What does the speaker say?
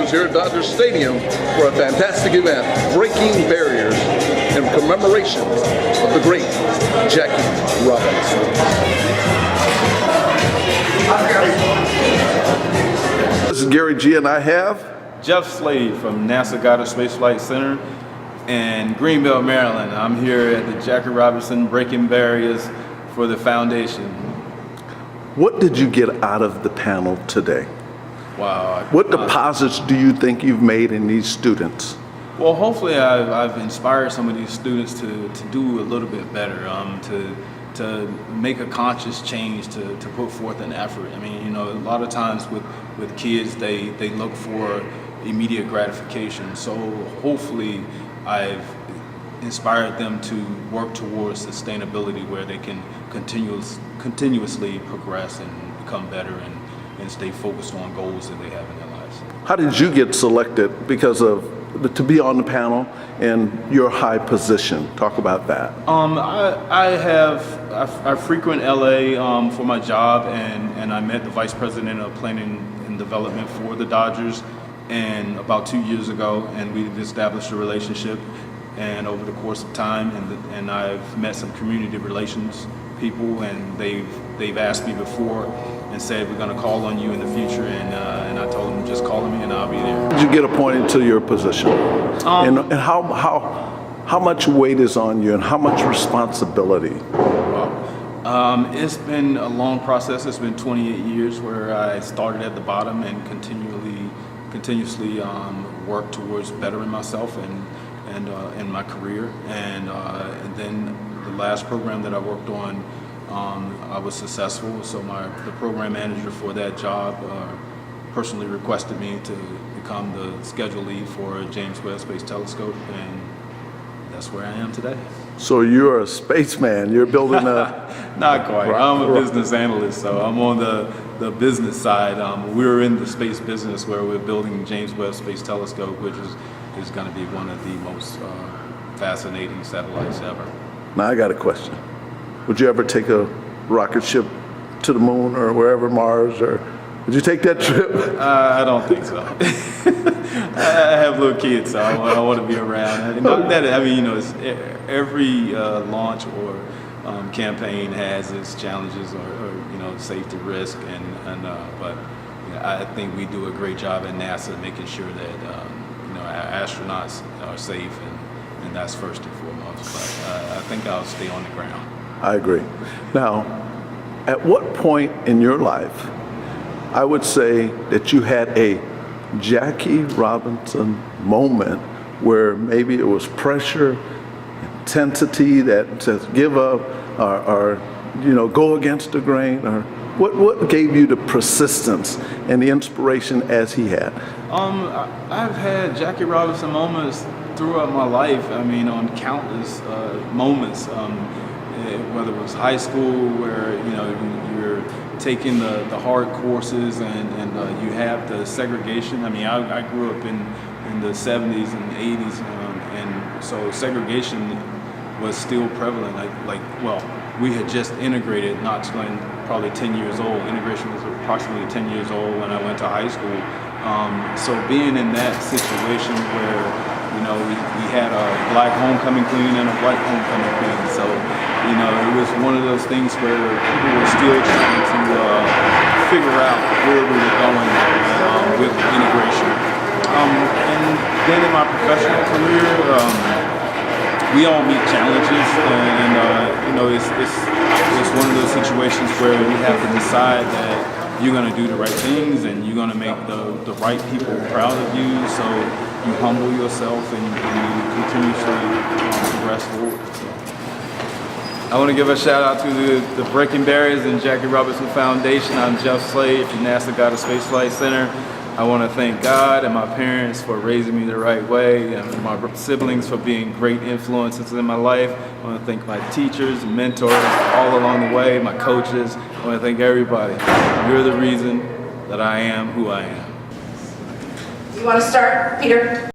us here at Dodger Stadium for a fantastic event, Breaking Barriers, in commemoration of the great Jackie Robinson. This is Gary G, and I have Jeff Slade from NASA Goddard Space Flight Center in Greenbelt, Maryland. I'm here at the Jackie Robinson Breaking Barriers for the Foundation. What did you get out of the panel today? Wow. What deposits do you think you've made in these students? Well, hopefully I've inspired some of these students to do a little bit better, to make a conscious change, to put forth an effort. I mean, you know, a lot of times with kids, they look for immediate gratification. So hopefully I've inspired them to work towards sustainability where they can continuously progress and become better and stay focused on goals that they have in their lives. How did you get selected to be on the panel and your high position? Talk about that. I frequent LA for my job, and I met the Vice President of Planning and Development for the Dodgers and about 2 years ago, and we've established a relationship. And over the course of time, and I've met some community relations people, and they've asked me before and said, we're going to call on you in the future, and I told them, just call me and I'll be there. Did you get appointed to your position? And how much weight is on you and how much responsibility? It's been a long process. It's been 28 years where I started at the bottom and continuously worked towards bettering myself and in my career, and then the last program that I worked on, I was successful. So the program manager for that job personally requested me to become the schedule lead for James Webb Space Telescope, and that's where I am today. So you're a spaceman. You're building a... Not quite. I'm a business analyst, so I'm on the business side. We're in the space business where we're building James Webb Space Telescope, which is going to be one of the most fascinating satellites ever. Now I got a question. Would you ever take a rocket ship to the moon or wherever, Mars, or would you take that trip? I don't think so. I have little kids, so I want to be around. Not that, I mean, you know, every launch or campaign has its challenges or you know, safety risk, but you know, I think we do a great job at NASA making sure that you know, our astronauts are safe, and that's first and foremost. But I think I'll stay on the ground. I agree. Now, at what point in your life, I would say that you had a Jackie Robinson moment where maybe it was pressure, intensity that says give up or you know, go against the grain, or what gave you the persistence and the inspiration as he had? I've had Jackie Robinson moments throughout my life. I mean, on countless moments, whether it was high school where, you know, you're taking the hard courses and you have the segregation. I mean, I grew up in the 70s and 80s, and so segregation was still prevalent. Well, we had just integrated, not till probably 10 years old. Integration was approximately 10 years old when I went to high school. So being in that situation where, you know, we had a black homecoming queen and a white homecoming queen. So, you know, it was one of those things where people were still trying to figure out where we were going with integration. And then in my professional career, we all meet challenges, and you know, it's one of those situations where you have to decide that you're going to do the right things and you're going to make the right people proud of you. So you humble yourself and you continuously progress forward. So I want to give a shout out to the Breaking Barriers and Jackie Robinson Foundation. I'm Jeff Slade from NASA Goddard Space Flight Center. I want to thank God and my parents for raising me the right way, and my siblings for being great influences in my life. I want to thank my teachers, mentors all along the way, my coaches. I want to thank everybody. You're the reason that I am who I am. You want to start, Peter?